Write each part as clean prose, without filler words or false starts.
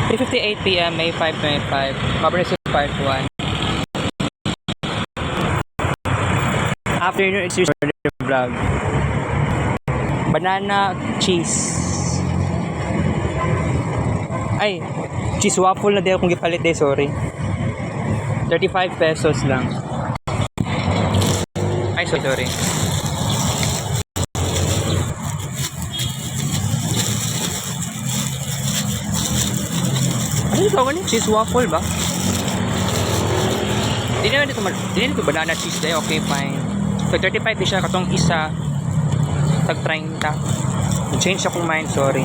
3:58 PM, May 5, 2025. Mabrisis Part 1. Afternoon, it's your vlog. Banana cheese. Ay, cheese waffle na di akong gipalit eh, sorry. 35 pesos lang. Ay, sorry. Ano ito? Ano? Cheese waffle ba? Hindi na ito banana cheese day. Okay, fine. So, 35 di siya. Katong isa. Tag 30. Change akong mind. Sorry.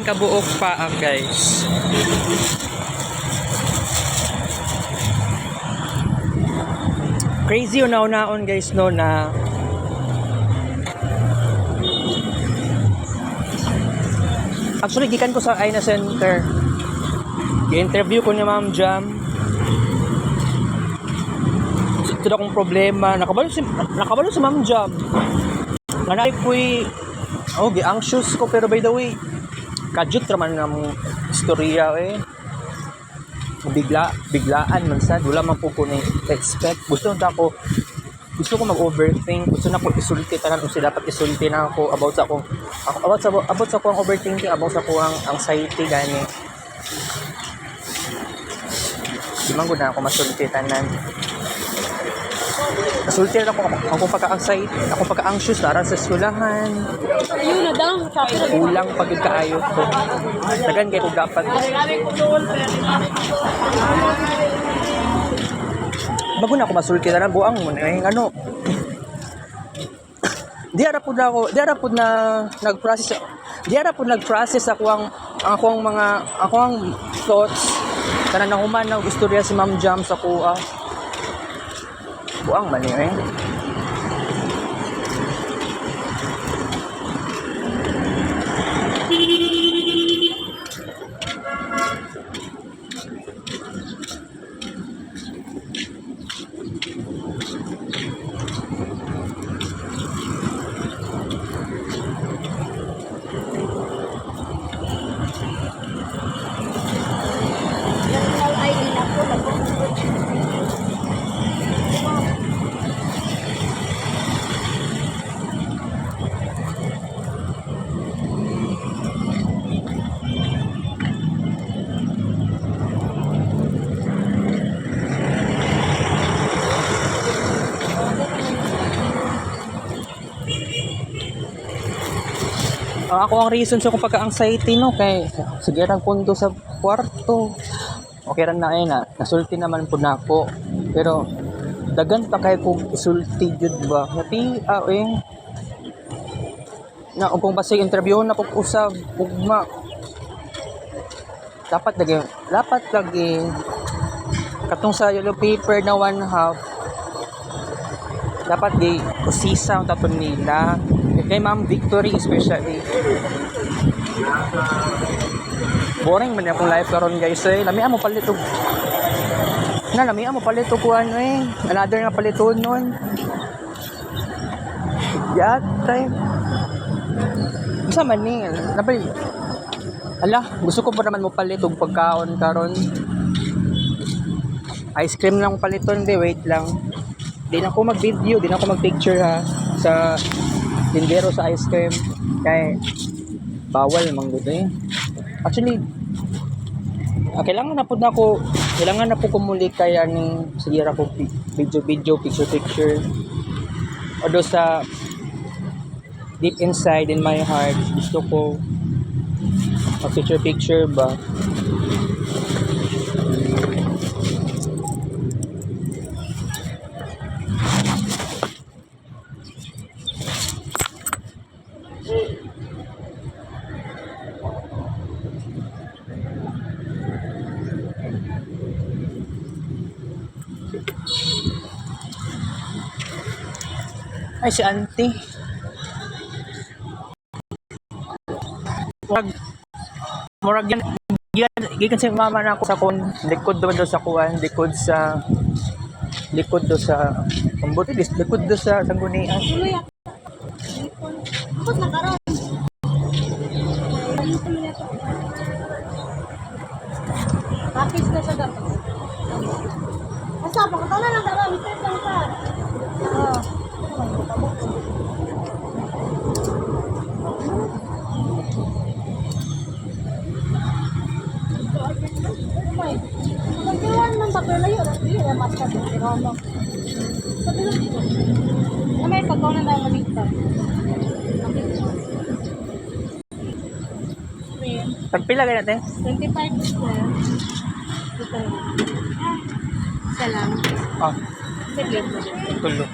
Kabuok pa guys. Crazy una-unaon guys no na actually gikan ko sa Aina Center. I-interview ko ni Ma'am Jam. Ito na akong problema. Nakabalo si Ma'am Jam. Nanay ko'y anxious ko pero by the way kajut raman ng istorya eh. Biglaan man sad wala man po ko ni expect. Gusto ko mag-overthink. Gusto na ko isulti tanan kung sila dapat isulti na ako about sa akong overthinking, about sa akong anxiety gani. Di man gud na ako masulti tanan. Sulti na ako pagka-anxiety, ako pagka-anxious para sa eskwelahan. Ayun na daw, kulang pagid kaayo ko. Dagan kay ko dapat. Bago na ako masulti na buang mo ano. Di ara pud na nag-process ako ang thoughts kana nahuman ng istorya si Ma'am Jam sa kuha. Buang mali eh. Ako ang reason sa kung pagka-anxiety no kay sige ra pundo sa kwarto. Okay ra na ay na nasulti naman pud nako. Pero dagan pa kay kung isulti jud ba. Ngati na kung basig interview na pug usab ugma dapat lagi katong sa yellow paper na 1/2 dapat di usisa ang tapon nila kay Ma'am Victory especially boring man akong life karon guys lami mo palit og lami mo palit og ano another nga paliton nun yatay sa man ni nabay ala gusto ko pa naman mo palit og pagkaon karon ice cream lang paliton be wait lang di na ako mag-video di na ako mag-picture ha sa tindero sa ice cream kay bawal manggod actually kailangan na po kumuli kaya ni sige ra ko video picture although sa deep inside in my heart gusto ko picture ba ay si auntie murag gikan si mama na ako sa kon likod do sa kuan likod do sa kambuti likod do sa sanggunian Bakit nakaroon? Kapis na siya dapat. Asa, pakataw na lang karoon. Isip lang ka. Pagkiwan ng papel na yun. Hindi na mas kasi. May pagkaw na lang maligtan. pagpila ka natin 25 square. Ito. Isa lang. Sige. tulo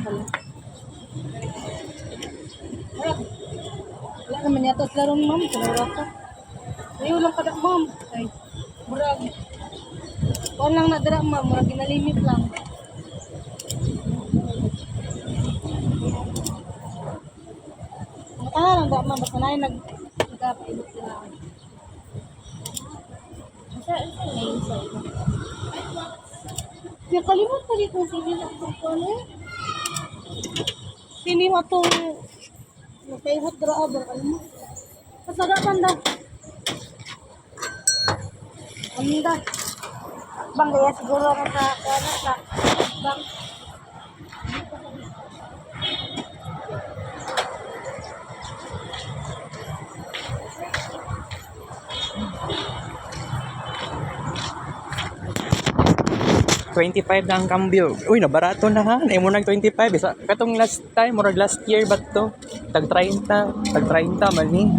Wala naman yata sa larong ma'am. Kalawak ka. Ayaw lang kadak ma'am. Ay, murag. Kuan lang na dira ma'am. Murag ginalimit lang. Matahan lang da ma'am. Basta na yung nagkapailot sila. Isa na yung isa. Yung kalimot pa dito. Sige na itong kuan eh. Piniwa itong nakaihot dira abang kalimot. Kasaga tanda. Anda. Bang kaya siguro na sa bang. $25 na ang cambio. Uy, nabarato na ha. Nay mo nag 25. Isa katong last time, murag last year ba to? Tag 30 man ni.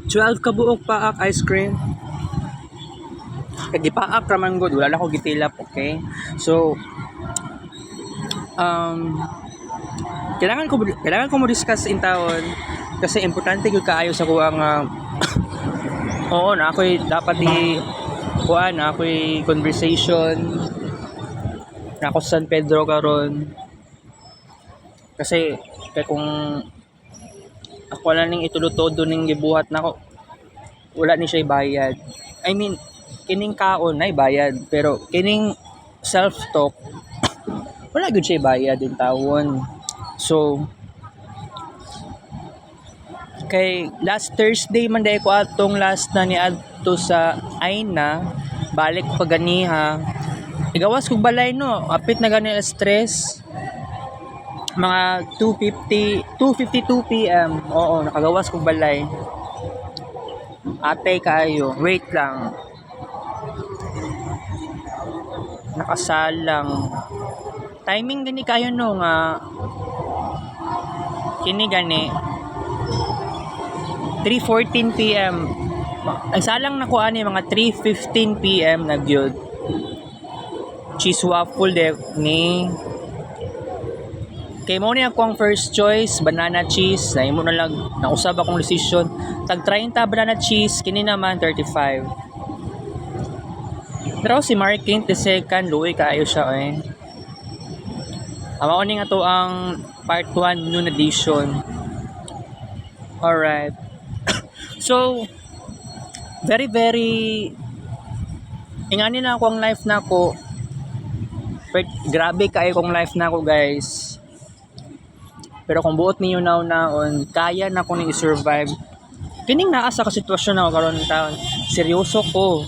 12 kabuok paak ice cream. Kaya gipaak raman gud, wala na ko gitilap, okay? So, kailangan ko mo discuss in taon kasi importante gyud kaayo sa kuha nga oo na ako'y dapat kuha na ako'y conversation na ako sa San Pedro karon kasi kung ako lang ning itulo-todo ning gibuhat nako wala ni siya bayad. I mean kining kaon ay bayad pero kining self-talk wala gyud siya bayad din tawon. So kay last Thursday man day ko atong last na ni adto sa Aina balik ko ganiha igawas kog balay no apit na gani stress mga 2:52 PM oo nakagawas kog balay ate kayo wait lang nakasalang timing gani kayo no nga kini gani 3:14 PM ang salang nakuha ni mga 3:15 PM na gyud cheese waffle de ni kay mo ni ako ang first choice banana cheese na imo na lang nausab akong decision tag 30 banana cheese kini naman 35 pero si Marking the second luoy kaayo siya mao ni nga to ang part 1 noon edition. Alright. So very ingani na ako ang life nako. Grabe kaayo kong life nako guys. Pero kung buot ninyo naon kaya na ko ni i-survive. Kining naa sa kasitwasyon ako karon taon. Seryoso ko.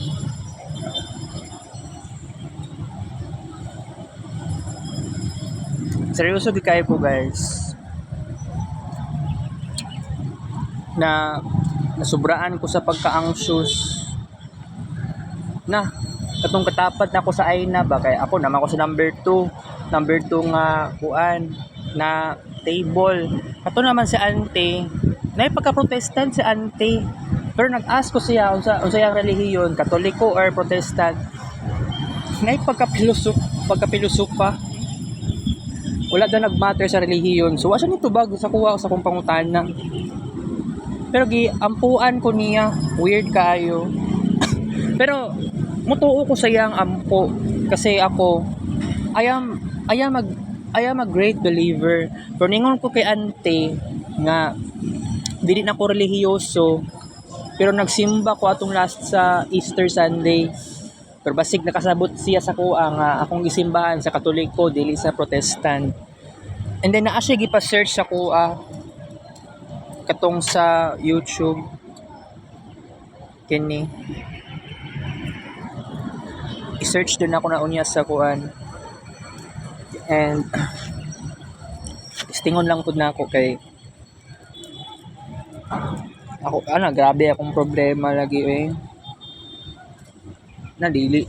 Seryoso di kayo ko guys. Na nasubraan ko sa pagka-anxious. Na katong katapat na ako sa Aina ba kay ako naman ako sa number 2 nga kuan na table. Kato naman si auntie, na pagka-protestant si auntie. Pero nag-ask ko siya unsa yang relihiyon, Katoliko or Protestant. Na pagka-pilusok pa. Wala daw nag-matter sa relihiyon. So asa nito bag sa kuha sa kong pangutana. Pero ampuan ko niya, weird kaayo. Pero mutuo ko sa iyang ampo kasi ako I am a great believer. Pero ningon ko kay ante nga dili na ko relihiyoso pero nagsimba ko atong last sa Easter Sunday. Pero basig nakasabot siya sa kuha nga akong gisimbahan sa Katoliko dili sa Protestant. And then naa siya gipa-search sa kuha katong sa YouTube kini i-search din ako na unya sa kuan and istingon lang pud na ako kay ako grabe akong problema lagi na dili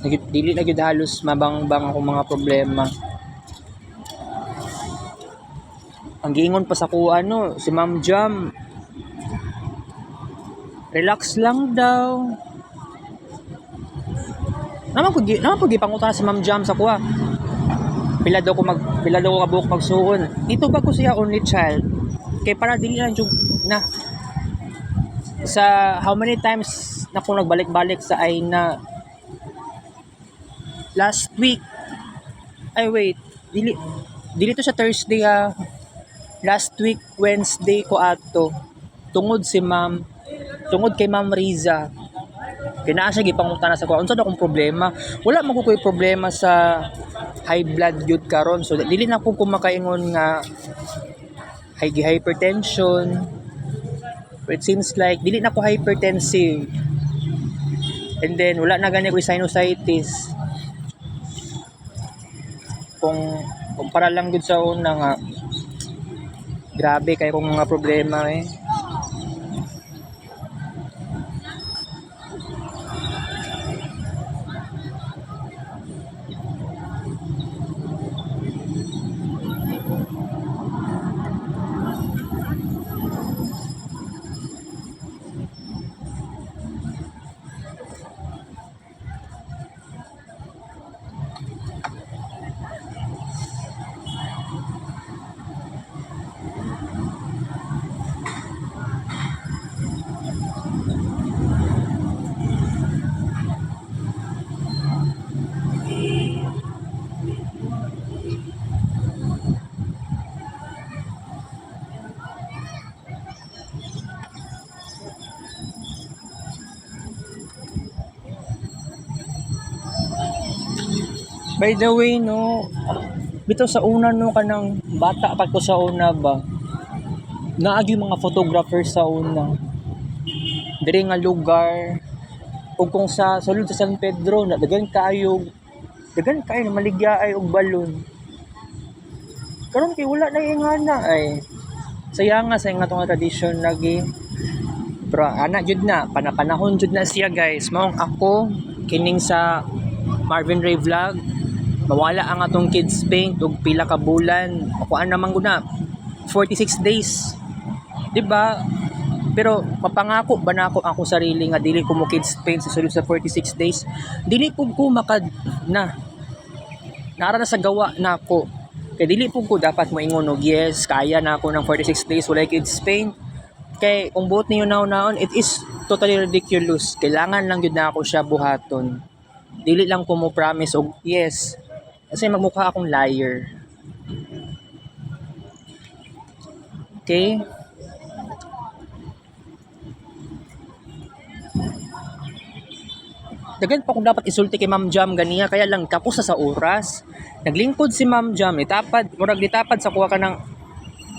na gyud halos mabangbang akong mga problema. Ang giingon pa sa kuan no si Ma'am Jam, relax lang daw. Naman ko gipangutana si Ma'am Jam sa kuha. Pila daw ko kabuok magsuon. Dito ba ko siya only child? Kay para dili lang jud na sa how many times na ko nagbalik-balik sa Aina last week. Ay wait, dili dili to sa Thursday ha. Last week Wednesday ko ato. Tungod si ma'am, tungod kay Ma'am Riza. Kinaa siya gipangutana sa ko. Unsa na akong problema? Wala man ko koy problema sa high blood gyud karon. So dili na ko kumakaingon nga hypertension. But it seems like dili na ko hypertensive. And then wala na gani ko sinusitis. Kung para lang gud sa una nga grabe kay kong mga problema eh. By the way, no, bitaw sa una no kanang bata pa ko sa una ba. Naagi mga photographer sa una. Diri nga lugar ug kung sa sulod sa San Pedro na dagan kayo na maligyaay og balon. Karon kay wala na ingana ay. Saya nga sa nga tong tradisyon lagi. Pero ana jud na panapanahon jud na siya guys. Maong ako kining sa Marvin Ray Vlog. Mawala ang atong kids paint og pila ka bulan. Kuan naman guna 46 days. 'Di ba? Pero mapangako ba na ako sarili nga dili ko mo kids paint sa sulod sa 46 days. Dili pud ko makad na. Nara na sa gawa na ako. Kay dili pud ko dapat moingon og yes, kaya na ako ng 46 days wala kids paint. Kay kung buot niyo naon it is totally ridiculous. Kailangan lang gyud na ako siya buhaton. Dili lang ko mo promise og yes. Kasi magmukha akong liar. Okay? Dagan pa kung dapat isulti kay Ma'am Jam ganiya kaya lang tapos sa oras. Naglingkod si Ma'am Jam, murag litapad sa kuha ka ng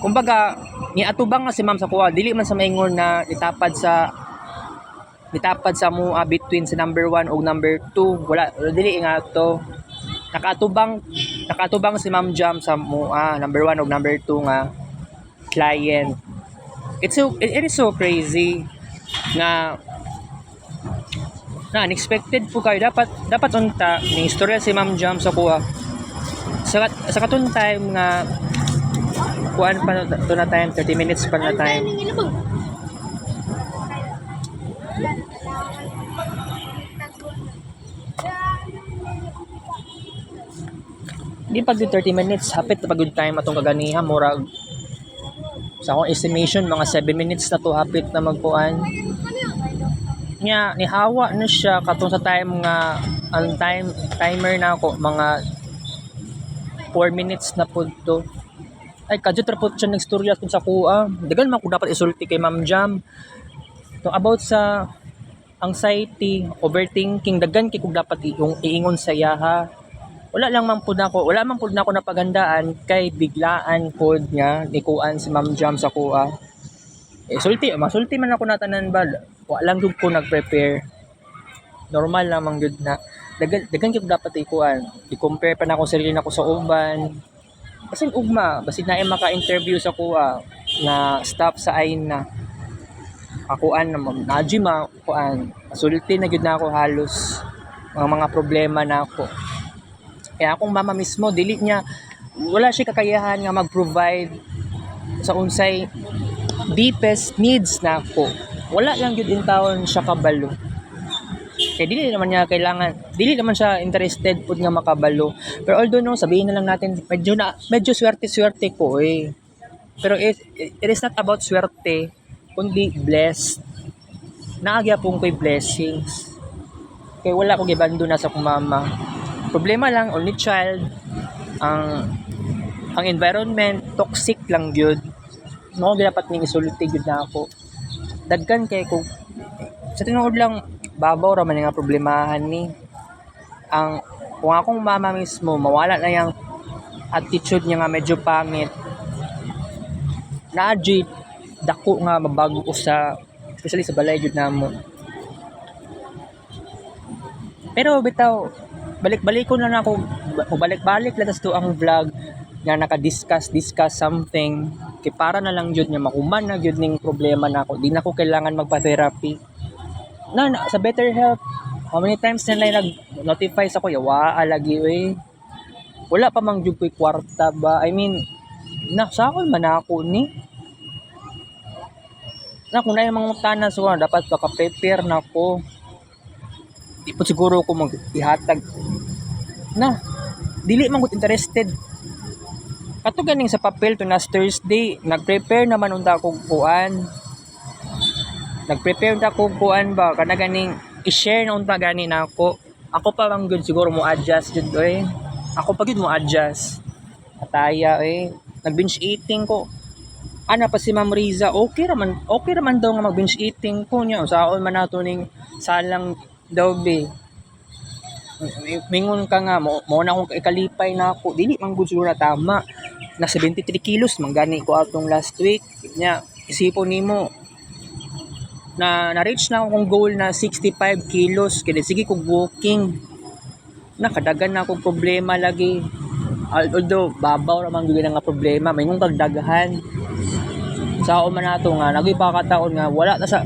kumbaga niatubang nga si Ma'am sa kuha, dili man sa maingon na litapad mo between sa number 1 ug number 2. Wala dili nga to. Nakatubang si Ma'am Jam sa number 1 ug number 2 nga client. It is so crazy na unexpected po kayo dapat unta ni istorya si Ma'am Jam sa kuha sa katong time nga kuan pa to na time 30 minutes pa na time. Di pag 30 minutes hapit na pag time atong kaganiha murag sa akong estimation mga 7 minutes na to hapit na magkuan nya nihawa na siya katong sa time nga ang timer na ako mga 4 minutes na po to. Ay kadyo tra po siya nagstorya kung sa kuha dagan man ko dapat isulti kay Ma'am Jam to about sa anxiety, overthinking, dagan kay kung dapat iingon sa yaha. Wala man pud nako napagandaan kay biglaan pod nga nikuan si Ma'am Jam sa kuha. Masulti man ako natanan ba. Wala lang jud ko nag-prepare. Normal lamang jud na. Dagan kay dapat ikuan. I-compare pa na ako sarili nako sa uban. Basin ugma, basin na maka-interview sa kuha na staff sa ain na. Akuan na najima kuan. Masulti na jud na ako halos mga problema na ako. Kaya akong mama mismo, wala siya kakayahan nga mag-provide sa unsay deepest needs na ako. Wala lang yun in taon siya kabalo. Kaya dili naman siya interested po nga makabalo. Pero although no, sabihin na lang natin, medyo swerte-swerte ko eh. Pero it is not about swerte, kundi blessed. Naagya pong ko'y blessings. Kaya wala ko gibando na sa kong mama. Problema lang, only child, ang ang environment toxic lang gyud. Mao dapat ning isulti gyud na ako. Daggan kay ko sa tinuod lang babaw ra man nga problemahan ni. Ang kung akong mama mismo mawala na yung attitude niya nga medyo pangit. Na-adjit dako nga mabago ko sa especially sa balay jud namo. Pero bitaw balik-balik ko na ako balik-balik lang to ang vlog nga discuss something kay para na lang jud nga makuman na jud ning problema nako. Di na ko kailangan magpa-therapy. Na sa Better Health, how many times na lang nag-notify sa ko yawa lagi eh. Wala pa mang jud ko'y kwarta ba? I mean, nasakol man ako ni. Na kung na yung mga tanan so dapat baka-prepare na ako. Di po siguro ko mag-ihatag na dili man gud interested kato ganing sa papel to last Thursday nag-prepare naman unta akong kuan ba kana ganing i-share na unta gani na ako pa lang gud siguro mo adjust jud ako pa gud mo adjust ataya nag binge eating ko ana pa si Ma'am Riza okay raman daw nga mag binge eating ko nya saon man nato ning salang daw be mingon ka nga mo na akong ikalipay na ako dili man gud siguro na tama na 73 kilos man gani ko atong last week nya isipon nimo na reach na akong goal na 65 kilos kaya sige kog walking nakadagan na akong problema lagi although babaw ra man gyud nga problema mingon kag daghan sao man nato nga nagoy pa kataon nga wala na sa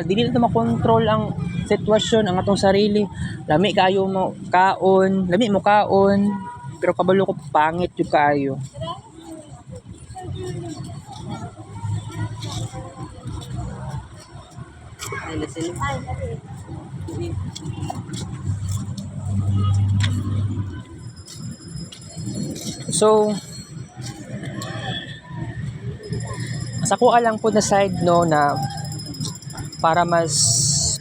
dili na makontrol ang sitwasyon ang atong sarili lami mo kaon pero kabalo ko pangit yung kaayo so sa ko alang po na side no na para mas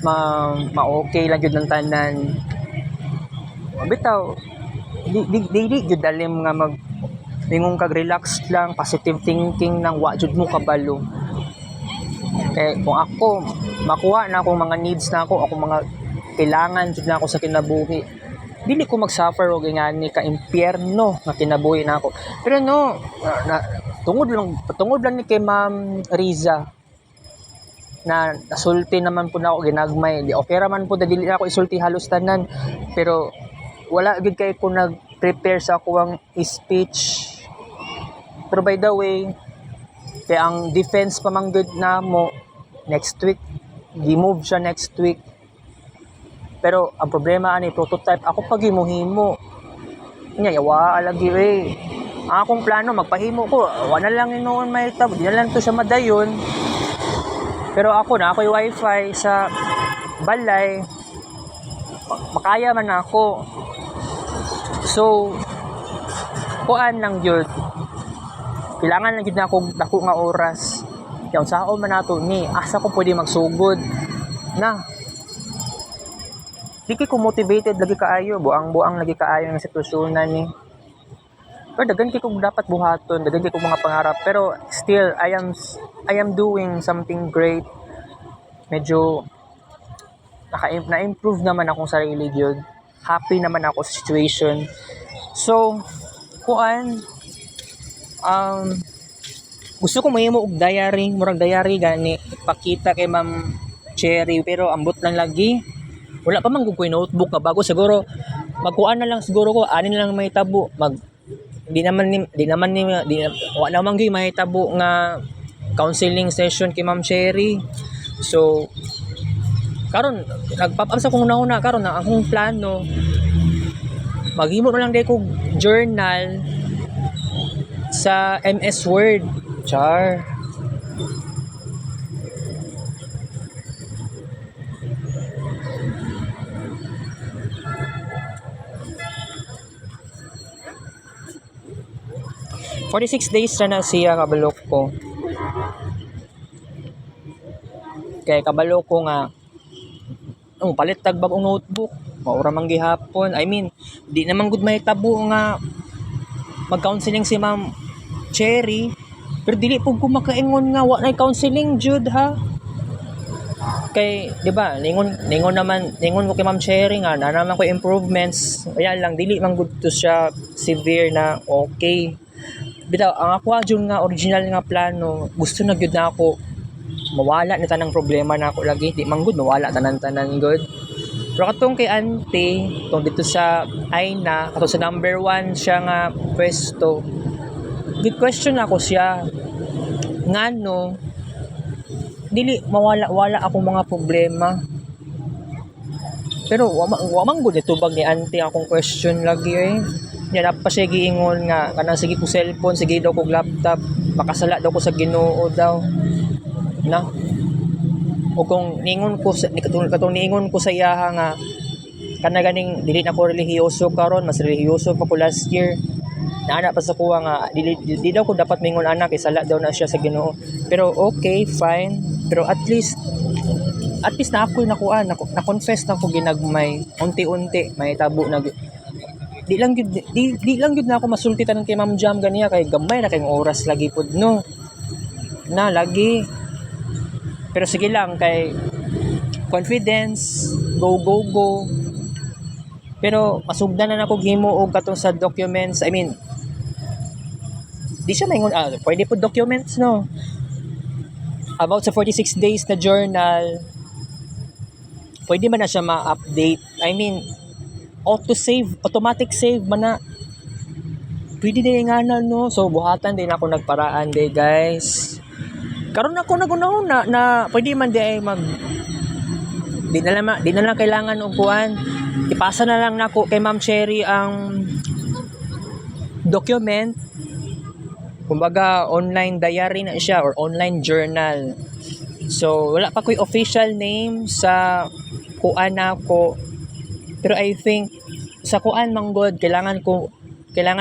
ma-okay lang yun ng tanan bitaw di jud dalim nga mingon kag relax lang positive thinking nang wa jud mo kabalo kay kung ako makuha na akong mga needs na ako mga kailangan jud na ako sa kinabuhi dili ko mag-suffer og ingani ka impyerno nga kinabuhi na ako pero no tungod lang ni kay Ma'am Riza na nasulti naman po na ako ginagmay di okay raman po dili na ako isulti halos tanan pero wala gid kay ko nag-prepare sa akong speech pero by the way kay ang defense pa man gud na mo next week gi-move siya next week pero ang problema ani prototype ako pa gimuhimo nya yawa lagi ang akong plano magpahimo ko wala lang inoon may tab di na lang to siya madayon pero ako na ako'y wifi sa balay makaya man ako so kuan lang yun kailangan lang yun na ako dako nga oras yung sao man nato ni asa ko pwede magsugod na di ko motivated lagi kaayo buang lagi kaayo ng sitwasyon na ni pero dagan kay kung dapat buhaton dagan kay kung mga pangarap pero still I am doing something great medyo na-improve naman akong sarili gyud happy naman ako sa situation so kuan gusto ko mahimo og diary murag diary gani ipakita kay Ma'am Cherry pero ambot lang lagi wala pa man gud ko'y notebook nga bago siguro magkuan na lang siguro ko ani na lang may tabo di naman wala naman gyud may tabo nga counseling session kay Ma'am Cherry so karon nagpap-up sa kung una karon na akong plano maghimo na lang day ko journal sa MS Word char 46 days na siya kabalo ko. Kaya kabalo ko nga palit tag bagong notebook. Maura man gihapon. I mean, di naman gud may tabo nga mag-counseling si Ma'am Cherry, pero dili po ko makaingon nga wa na counseling jud ha. Kay, di ba, ningon ko kay Ma'am Cherry nga, na naman ko improvements. Ayan lang, dili man good to siya severe na okay. Bitaw, ang ako dyan nga, original nga plano, gusto na gyud na ako, mawala na tanang problema na ako lagi. Di man good, mawala tanan-tanan good. Pero katong kay auntie, itong dito sa Aina, katong sa number 1 siya nga pwesto, good question ako siya. Ngano, dili mawala ako mga problema. Pero wa man gud itubag ni auntie akong question lagi eh. Yan pa siya giingon nga kanang sige ko cellphone, sige daw ko laptop, makasala daw ko sa Ginoo daw. Na. O kung ningon ko sa katong ningon ko sa iyaha nga kana ganing dili na ko relihiyoso karon, mas relihiyoso pa ko last year. Naana pa sa kuha nga di daw ko dapat mingon anak isala daw na siya sa Ginoo. Pero okay, fine. Pero at least na ako na-confess na ko ginagmay unti-unti may tabo na di lang gud na ako masulti tanan kay Ma'am Jam ganiya kay gamay na kay oras lagi pud no na lagi. Pero sige lang kay confidence go. Pero masugdan na nako gimo og katong sa documents. I mean di siya maingon pwede po documents no. About sa 46 days na journal, pwede man na siya ma-update. I mean, automatic save man na. Pwede din nga na, no? So, buhatan din ako nagparaan day, guys. Karon ako nagunahon na pwede man di ay di na lang kailangan upuan. Ipasa na lang nako kay Ma'am Cherry ang document. Kumbaga, online diary na siya or online journal. So, wala pa ko'y official name sa kuan ako. Pero I think, sa kuan manggod, kailangan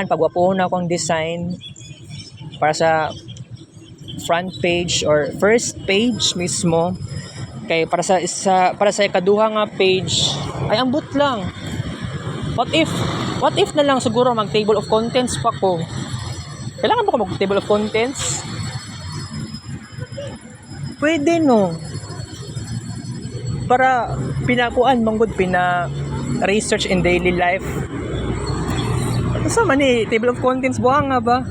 pagwapuhon ako ang design para sa front page or first page mismo. Kay para sa ikaduha nga page, ay ambot lang. What if na lang siguro mag table of contents pa ko. Kailangan ba ko mag-table of contents? Pwede, no? Para research in daily life. Ano sa man eh? Table of contents, buhang nga ba?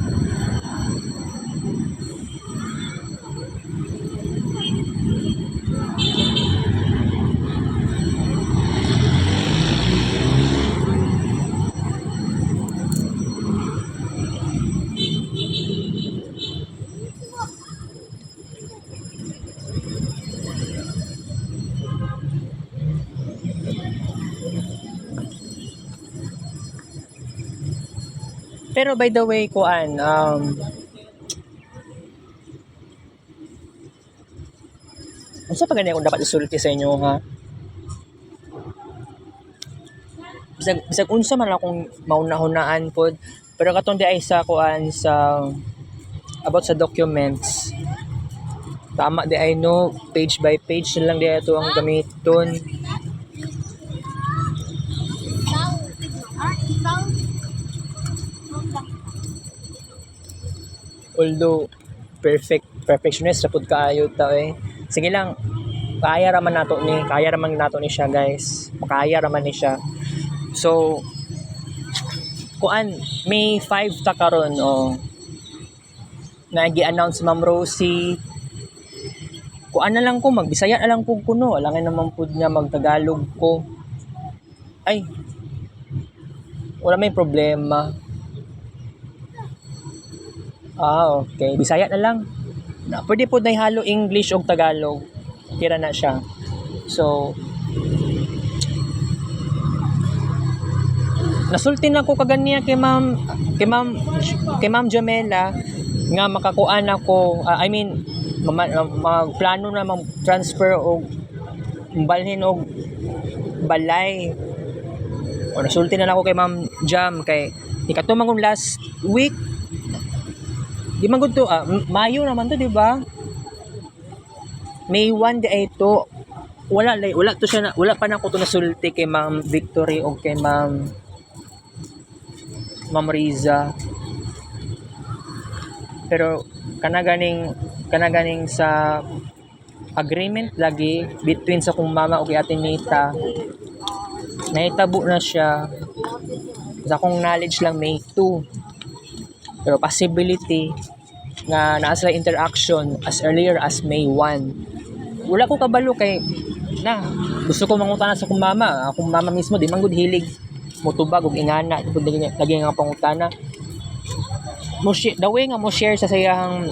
Pero by the way, kuan, unsa pa ganyan kung dapat isulti sa inyo ha? Bisag unsa man akong maunahunaan pod, pero katong di ay sa kuan sa about sa documents. Tama di ay no, page by page na lang di ito ang gamiton. Although perfectionist ra pud kaayo ta eh. Sige lang, kaya raman nato ni siya, guys. Makaya raman ni siya. So kuan May 5 ta karon nagi-announce si Ma'am Rosie. Kuan na lang ko magbisaya na lang pud kuno, alangin naman pud nga magtagalog ko. Ay, wala may problema. Okay. Bisaya na lang. Pwede po na ihalo English o Tagalog. Tira na siya. So, nasulti na ko kaganiya kay Ma'am Jamela nga makakuan ako. Magplano na mag-transfer o balhin o balay. O nasulti na ako kay Ma'am Jam kay ikatumang last week. Di man gud to, Mayo naman to, di ba? May 1 di ay to. Wala to siya wala pa na ko to nasulti kay Ma'am Victory o kay Ma'am Riza. Pero kanaganing sa agreement lagi between sa kong mama ug ate Nita, nahitabo na siya sa akong knowledge lang May 2, pero possibility nga naa sila interaction as earlier as May 1. Wala ko kabalo kay na gusto ko mangutana sa akong mama mismo di man gud hilig motubag og ingana gud lagi nga pangutana the way nga mo share sa sayang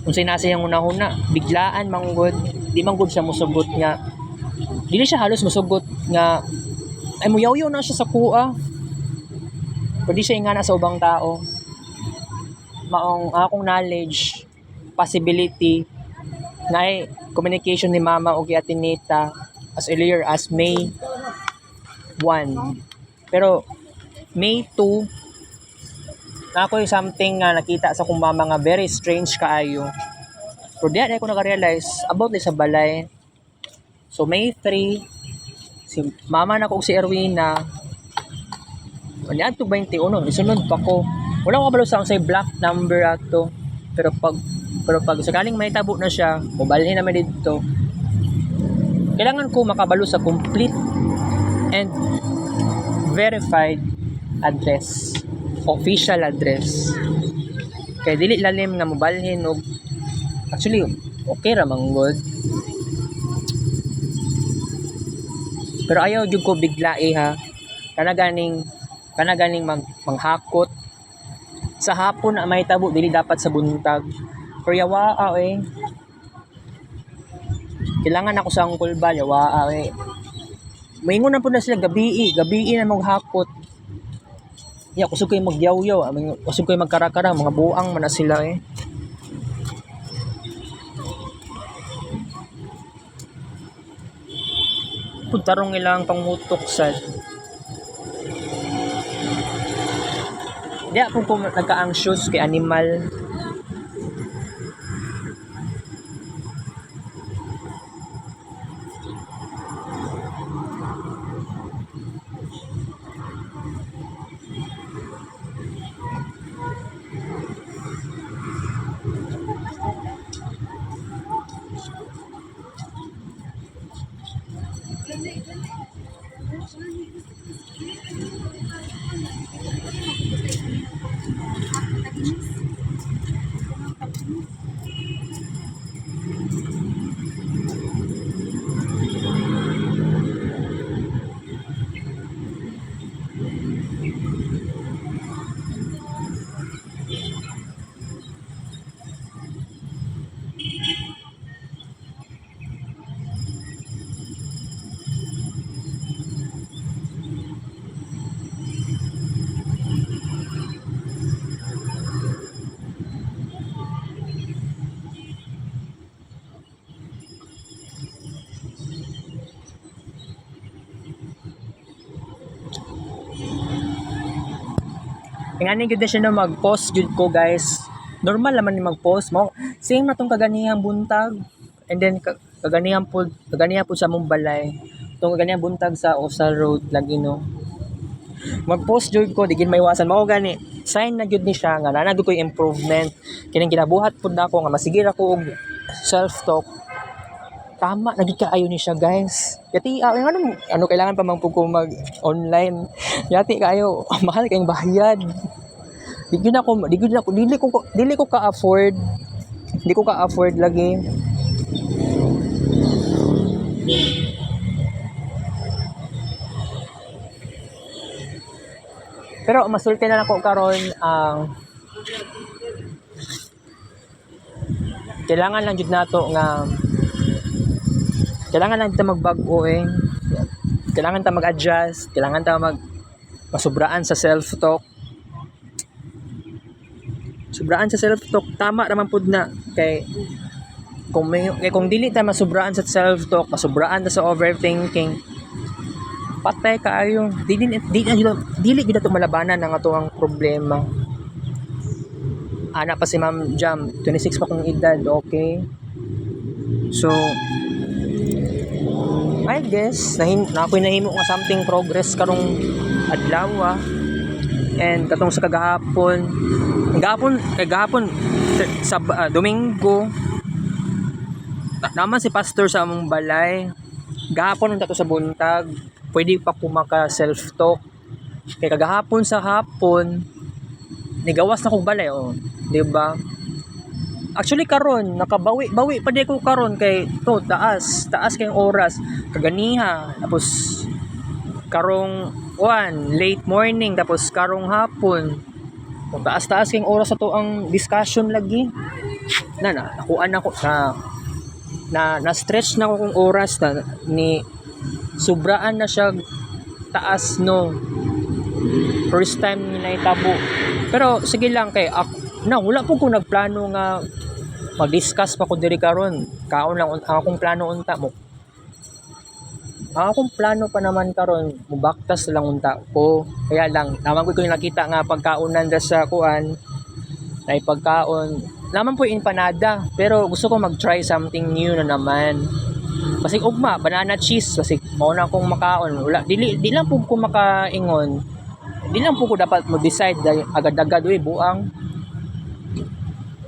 unsay nasa yang una-una biglaan manggod di man gud siya mosugot nga dili siya halos mosugot nga ay muyaw-yaw na siya sa kuha pero di siya ingana sa ubang tao. Maong akong knowledge possibility na communication ni mama o ate Nita as earlier as May 1, pero May 2 na ako yung something nga nakita sa kong mama nga very strange kaayo. Pero diyan ako naka-realize about sa balay. So May 3, si mama na ko si Erwina. Ano to 21, isunod pa ko. Wala ko kabalo sa say black number ato. Pero pag sakaling may tabo na siya, mobalhin naman dito. Kailangan ko makabalo sa complete and verified address. Official address. Kaya dili lalim nga mobalhin og actually okay ra manggod. Pero ayaw jud ko biglae ha. Kanaganing manghakot sa hapon na may tabo dili dapat sa buntag. Pero yawa kailangan ako sa angkol ba yawa maingon na po na sila gabi na maghakot. Ya, kusog kayo magyaw-yaw. Kusog kayo magkarakara. Mga buang man na sila Puntarong ilang pangutok sad. Di ako kung nagka-anxious kay animal. Ingani gyud na siya na mag-post jud ko guys. Normal naman ni mag-post mo. Same na tong kaganihang buntag. And then kaganihan po sa mong balay. Tong kaganihang buntag sa Osal Road lagi no. Mag-post jud ko digin maiwasan mao gani. Sign na jud ni siya nga nanagud ko improvement. Kining ginabuhat pud nako nga masigir ako og self-talk. Tama naging kaayo ni siya guys. Yati ano kailangan pa man pug ko mag-online. Yati kaayo mahal kayong bayad. Dili ko ka-afford. Hindi ko ka-afford lagi. Pero masulti na ako karon ang kailangan lang jud nato nga kailangan lang ta magbago kailangan ta mag-adjust, kailangan ta masubraan sa self-talk. Subraan sa self-talk tama naman pud na kay kung dili ta masubraan sa self-talk, masubraan ta sa overthinking, patay kaayo. Dili gid ato malabanan ang atoang problema. Ana pa si Ma'am Jam, 26 pa kong edad, okay? So I guess na ako'y nahimo nga something progress karong adlaw and katong sa kagahapon Domingo naman si pastor sa among balay. Gahapon unta to sa buntag. Pwede pa ko maka self talk. Kay kagahapon sa hapon nigawas na kog balay oh. Di ba? Actually karon nakabawi pa di ko karon kay to taas kay oras kaganiha tapos karong late morning tapos karong hapon. Kung taas kay oras sa to ang discussion lagi. Nakuan ako sa na-stretch na ko kung oras na ni sobraan na siya taas no. First time na itabo. Pero sige lang kay wala po ko nagplano nga mag-discuss pa ko diri karon. Kaon lang ang akong plano unta mo. Ang akong plano pa naman karon mubaktas lang unta ko. Kaya lang naman ko yung nakita nga pagkaunan sa kuan na pagkaon naman po empanada pero gusto ko mag-try something new na naman. Basig ugma banana cheese basig mao na akong makaon. Wala di lang po ko makaingon. Di lang po ko dapat mo-decide agad-agad buang.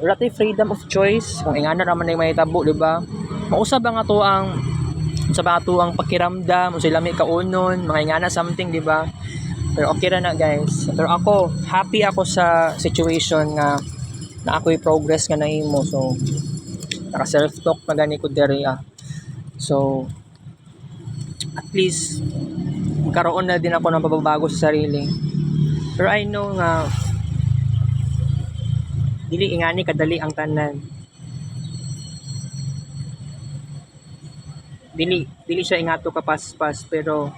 Wala tay freedom of choice. Kung ingana naman na may tabo, di ba? Mausab ang ato ang pakiramdam, sila may kaunon, mga ingana something, di ba? Pero okay ra na guys. Pero ako, happy ako sa situation nga na ako'y progress nga nahimo. So, naka self-talk na gani ko diri So, at least magkaroon na din ako ng pagbabago sa sarili. Pero I know nga dili ingani kadali ang tanan. Dili siya ingato kapaspas pero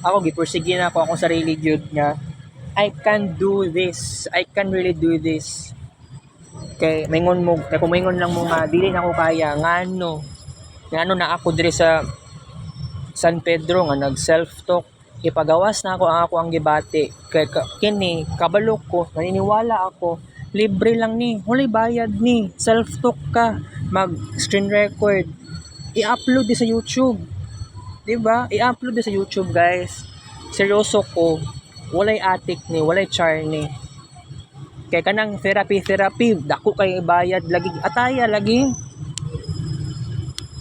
ako gipursige na ako akong sarili jud nga I can do this. I can really do this. Kay maingon mo, kay kung maingon lang mo nga dili na ako kaya ngano na ako diri sa San Pedro nga nag self-talk ipagawas na ako ang gibati kay kini kabalo ko naniniwala ako libre lang ni walay bayad ni self-talk ka mag screen record i-upload di sa YouTube di ba i-upload di sa YouTube guys seryoso ko walay atik ni walay char ni kay kanang therapy dako kay bayad lagi ataya lagi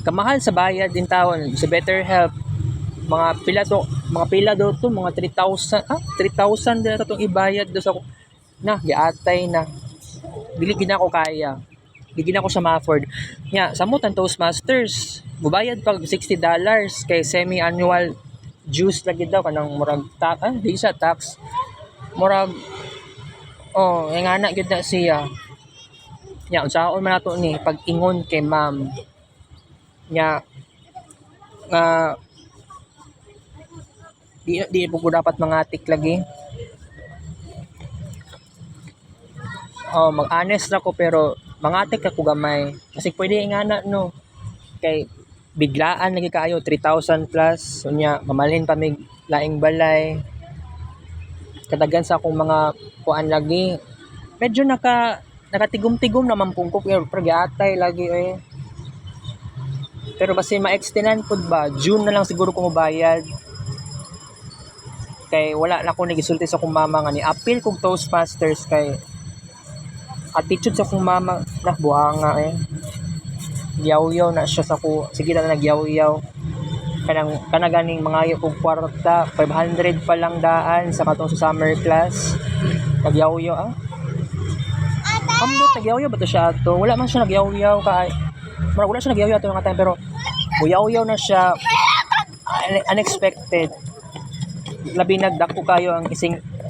kamahal sa bayad din taon sa BetterHelp mga pila do to mga 3,000 3,000 din atong ibayad do sa giatay na dili gid ako kaya dili na ako sa ma-afford nya samutan Toastmasters bubayad pag $60 kay semi-annual dues lagi daw kanang murag di sa tax murag ingana gid na siya nya unsaon man nato ni pag ingon kay ma'am nya nga di po ko dapat mangatik lagi. Mag-honest na ko pero mangatik ako gamay. Kasi pwede ingana no. Kay biglaan lagi kaayo 3,000 plus. Unya mamalhin pa mig laing balay. Kadagan sa akong mga kuan lagi. Medyo nakatigom-tigom naman pong ko pero giatay lagi Pero basta ma-extendan pud ba, June na lang siguro ko mabayad. Kay wala na ako nagisulti sa akong mama nga ni appeal kog Toastmasters kay attitude sa akong mama buhanga Yaw-yaw na siya sa ko. Sige na nagyaw-yaw. Kanaganing mga kog kwarta 500 pa lang daan sa katong sa summer class. Nagyaw-yaw Ambot nagyaw-yaw ba to siya ato? Wala man siya nagyaw-yaw kay wala siya nagyaw-yaw ato nga time pero buyaw-yaw na siya unexpected. Labi nagdako kayo ang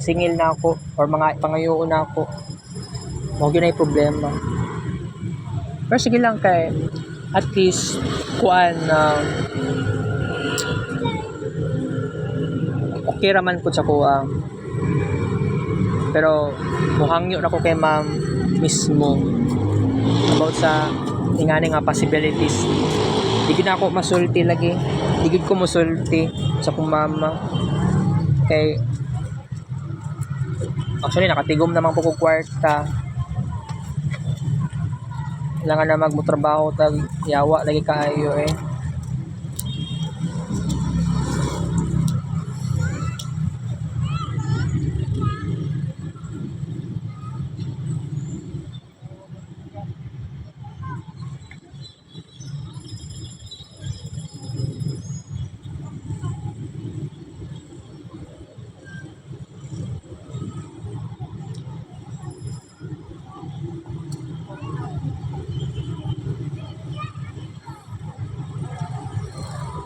singil na ako or mga pangayoon na ako. Mao gyud ay problema. Pero sige lang kay at least kuan okay raman po sa kuha. Pero muhangyo na ko kay ma'am mismo about sa ingani nga possibilities. Di gid ako masulti lagi. Di gid ko masulti sa kong mama. Kay actually nakatigom naman po ko kwarta. Kailangan na magmutrabaho tag yawa lagi kaayo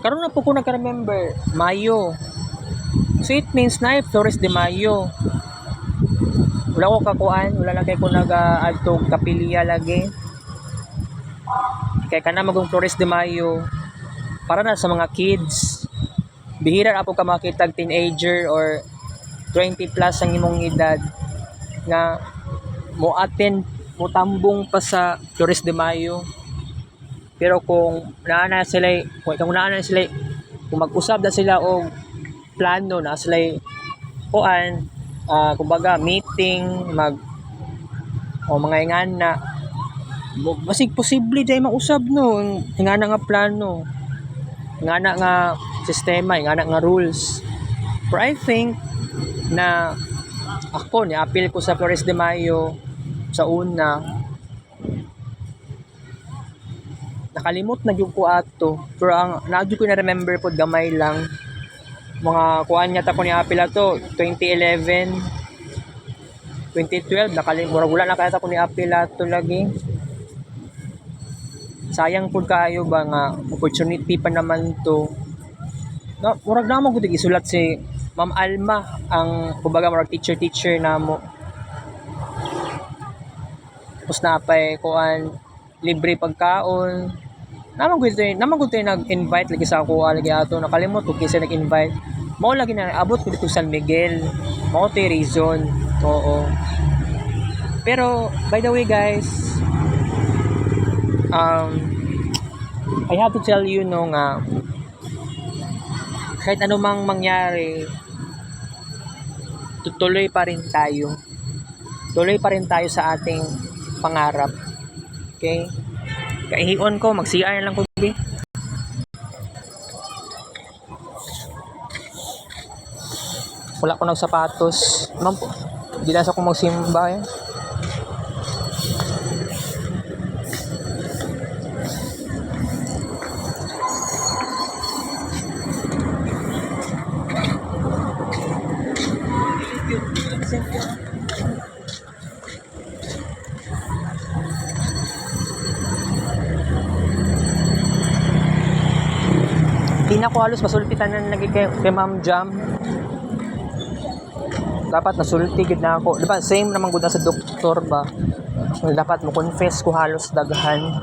Karon na po ko nagka-remember, Mayo. So it means na Flores de Mayo. Wala ko kakuan, wala lagi ko nag-add to kapilya lagi. Kaya kana magong Flores de Mayo para na sa mga kids. Bihira na po ka makitag teenager or 20 plus ang imong edad nga mo attend mo tambong pa sa Flores de Mayo. Pero kung naana sila, kung mag-usab na sila og plano na sila kuan, kumbaga meeting o mga ingana, basig posible dahil mausab no, ingana nga plano, ingana nga sistema, ingana nga rules. But I think na ako ni-appeal ko sa Flores de Mayo sa una, nakalimot na gyud ko ato, pero ang naadyo ko na remember pod gamay lang mga kuan niya ta ko ni apil ato 2011 2012 nakalimura wala na kaya ta ko ni apil ato lagi. Sayang pud kaayo ba nga opportunity pa naman to na murag na mo gud isulat si Ma'am Alma ang kumbaga murag teacher namo. Tapos napay kuan libre pagkaon. Naman gud tayo nag-invite lagi sa ako lagi ato nakalimot kung kinsa nag-invite. Mao lagi na abot ko dito San Miguel. Mao tay reason. Oo. Pero by the way guys, I have to tell you no nga kahit anumang mangyari tutuloy pa rin tayo. Tuloy pa rin tayo sa ating pangarap. Okay? Kaihion ko, mag-CR lang ko, baby. Wala ko ng sapatos. Ma'am po, di na sa ko magsimba eh. Di na ko halos masultitan na lagi kay Ma'am Jam. Dapat nasulti gid na ako. Diba same naman gud na sa doktor ba. Dapat mo confess ko halos daghan.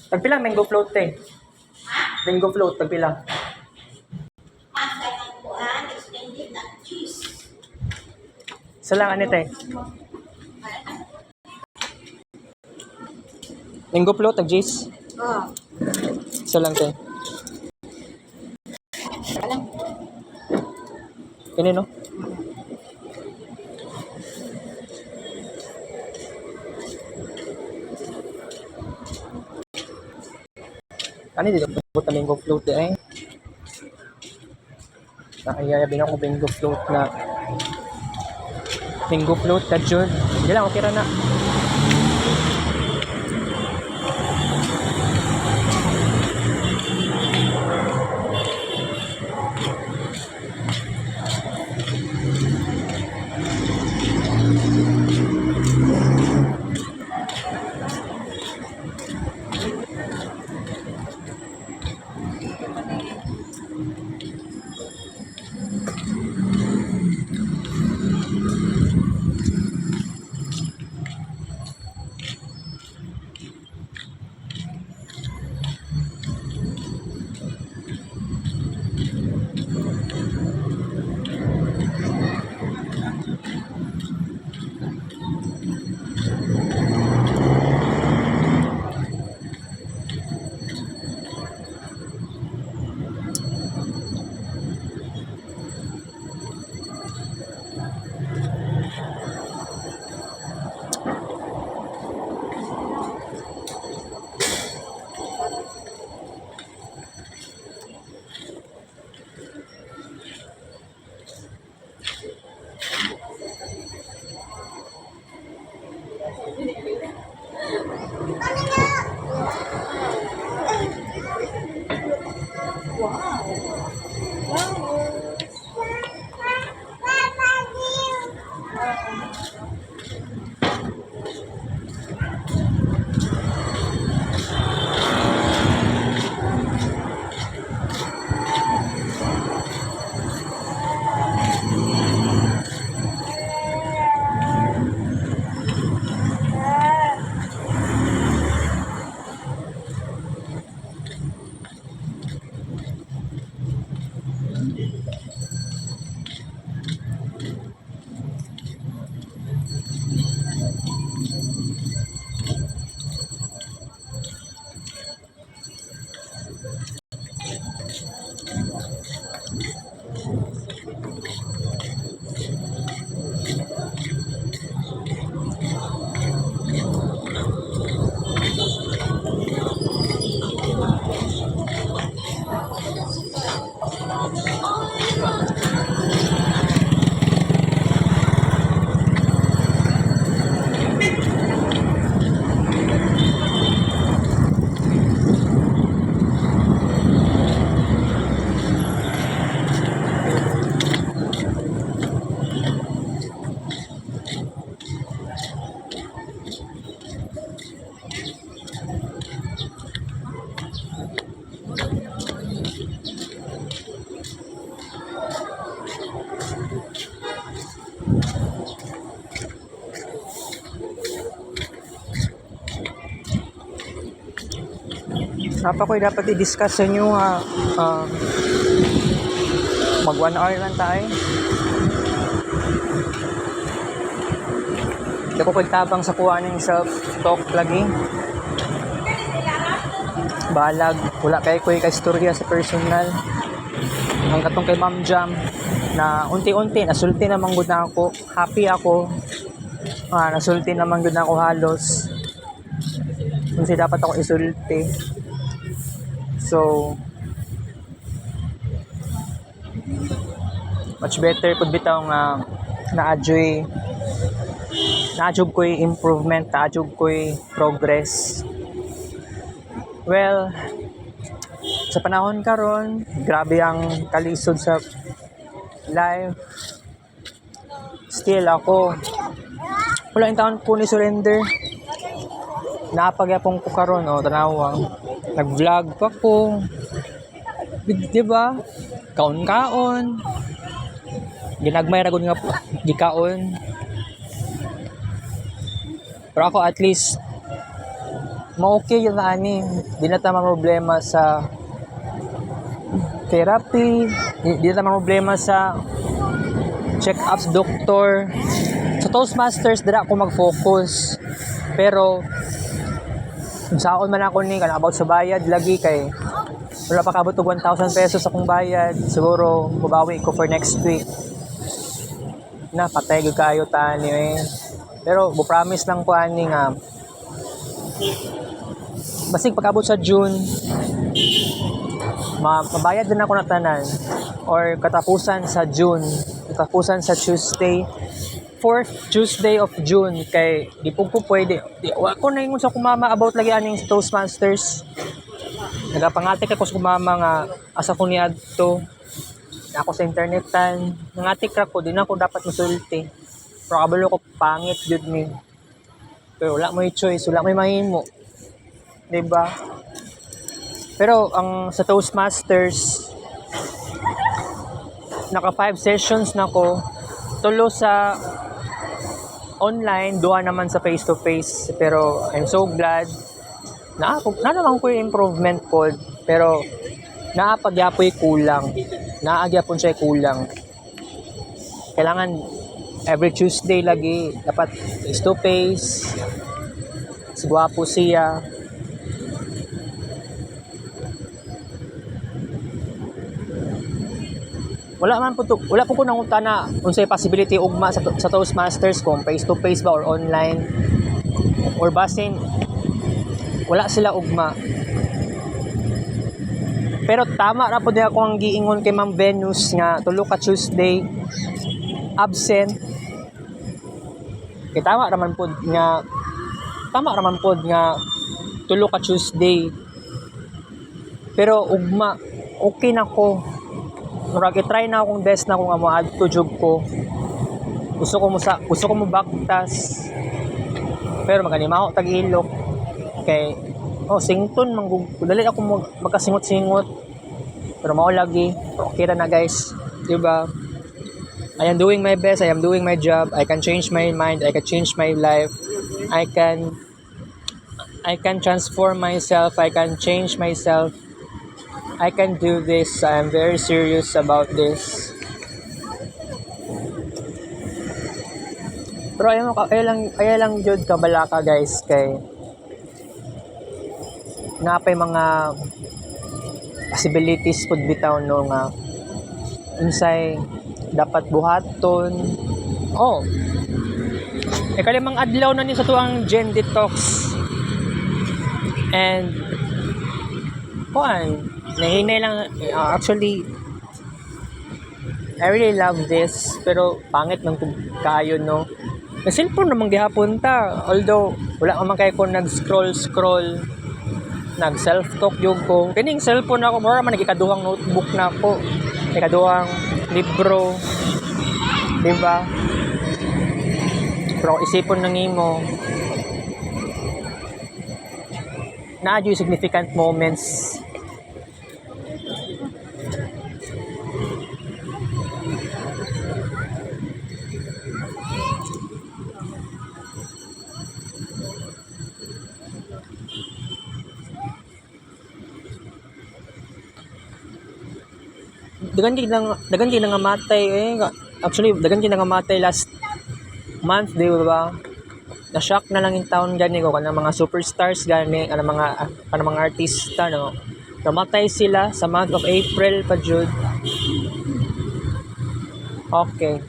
Tagpila mango float te. Mango float tagpila. Isa lang ano te. Mango float tag Jace. Ah. Isa lang te. Alam. Kini no? Ano dito? Puta mango float eh. Nakayayabin ako mango float na. Mango float ka Jud. Hindi lang, okay ra na. Ko'y dapat i-discuss sa inyo mag 1 hour lang tayo. Hindi ko tabang sa kuha ng self-talk lagi. Balag, wala kay ko'y ka-istorya sa personal. Ang katong kay Ma'am Jam na unti-unti, nasulti naman gud na ako. Happy ako. Nasulti naman gud na ako halos. Kasi dapat ako isulti. So, much better pud bitaw nga naadyoy ko'y improvement, naadyoy ko'y progress. Well, sa panahon karon, grabe ang kalisod sa life. Still ako, wala yung taon ko ni surrender. Napagyapong ko karon, tanawang. Nag-vlog pa ko. Diba? Kaon-kaon. Ginagmay ra gud nga gikaon. Pero ako at least ma-okay yung ani. Di na tama problema sa therapy, di na tama problema sa check-ups doktor. Sa Toastmasters, dira ako mag-focus. Pero, kung saan man ako ni, about sa bayad, lagi kay wala pa kabot og 1,000 pesos akong bayad. Siguro, babawi ko for next week. Na, patay gyud kayo tani eh. Pero, promise lang ko ani nga, basig pagkabot sa June, mabayad din ako na tanan. Or katapusan sa June, katapusan sa Tuesday, 4th Tuesday of June, kay di po pwede. Ako na ingon sa kumama about lagi aning Toastmasters. Nagapangatik ako sa kumama nga asa ko niadto. Ako sa internetan, nangatik ra ko, di na ako dapat musulti. Pero kabalo ko pangit jud ni. Pero wala mo choice, wala mo mahimo. 'Di ba? Pero ang sa Toastmasters, naka 5 sessions na ko. Tulo sa online, duha naman sa face-to-face. Pero I'm so glad na naman ko yung improvement po. Pero naapagyapoy kulang. Naagyapon siya kulang. Kailangan every Tuesday lagi dapat face-to-face. Sigwapo siya. Wala po ko nangunta na unsay possibility ugma sa Toastmasters kung face to face ba or online or basin wala sila ugma. Pero tama ra pud ako ang giingon kay Ma'am Venus nga tulo ka Tuesday absent. Kay tama raman pud nga tulo ka Tuesday. Pero ugma okay na ko. Murag i-try na akong best na kung mo-add to job ko. Gusto ko mo baktas. Pero maganimaho tag-ilok. Kay sington dali ako magkasingot-singot. Pero mao lagi. Okay ra na guys. 'Di ba? I am doing my best. I am doing my job. I can change my mind. I can change my life. I can transform myself. I can change myself. I can do this. I'm very serious about this. Pero ayaw lang jud kabalaka guys kay napay mga possibilities pud bitaw no nga unsay dapat buhaton. Kalimang adlaw na ni sa tuang Gen Detox. And nahinay lang, actually, I really love this, pero pangit ng kayo, no? May cellphone naman gihapon ta, although, wala naman kayo kung nag-scroll, nag-self-talk yung ko. Kining cellphone ako, mura man, nagikaduhang notebook na ako, nagikaduhang libro, diba? Pero isipon ng imo, na-adyo yung significant moments. dagan din nga matay actually dagan din nga matay last month, di ba? Na-shock na lang yung taon gani ko kanang mga superstars gani kanang mga artista no. Namatay sila sa month of April pa jud. Okay.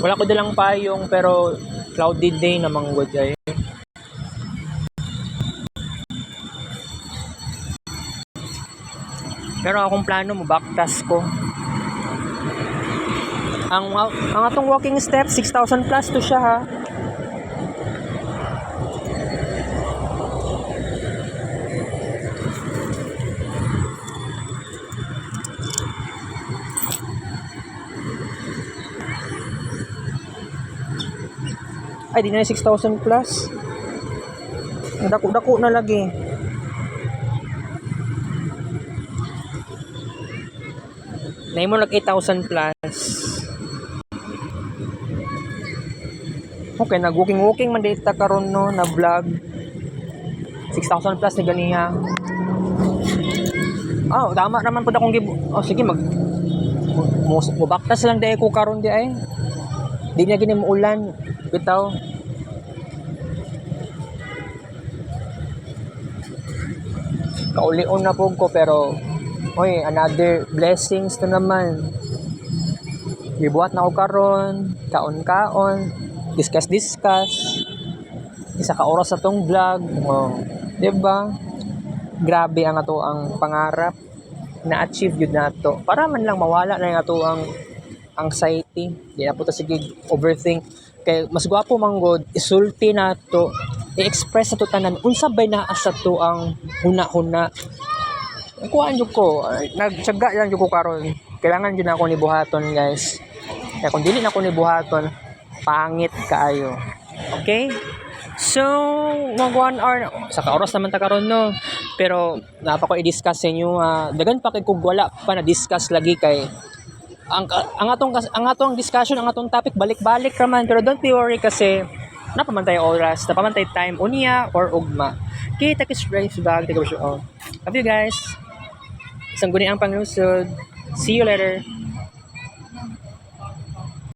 Wala ko dalang payong pero cloudy day namang good ay. Pero akong plano mo baktas ko. Ang atong walking steps 6,000 plus to siya ha. Ay, di na 6,000 plus. Ang dako-dako na lagi. Nay mo nag 8,000 plus. Okay, nag-walking man dito karon no na vlog. 6,000 plus ni ganiha. Oh, tama naman pud akong oh sige mo baktas lang dai ko karon di ay. Di na gini mo ulan bitaw. Kaulion na po ko pero oy, another blessings na naman. Gibuhat na ako karon, kaon-kaon, discuss. Isa ka oras sa tong vlog. Oh, 'di ba? Grabe ang ato ang pangarap na achieve yun nato. Para man lang mawala na yung ato ang anxiety. Di na po ta sige overthink. Kay mas gwapo man god isulti nato, i-express sa to tanan unsa bay naa sa to ang huna-huna. Kuhaan jud ko, nagtiyaga lang jud ko karon. Kailangan jud na ako ni buhaton, guys. Kaya kung dili na ako ni buhaton, pangit kaayo. Okay? So, mag 1 hour sa oras naman ta karon no. Pero napa ko i-discuss sa inyo dagan pa kay kung wala pa na discuss lagi kay ang atong discussion, ang atong topic balik-balik raman, pero don't be worry kasi napamantay oras, napamantay time unya or ugma. Kita kis race bag, take a show. Love you guys. Isang guni ang panglusod. See you later.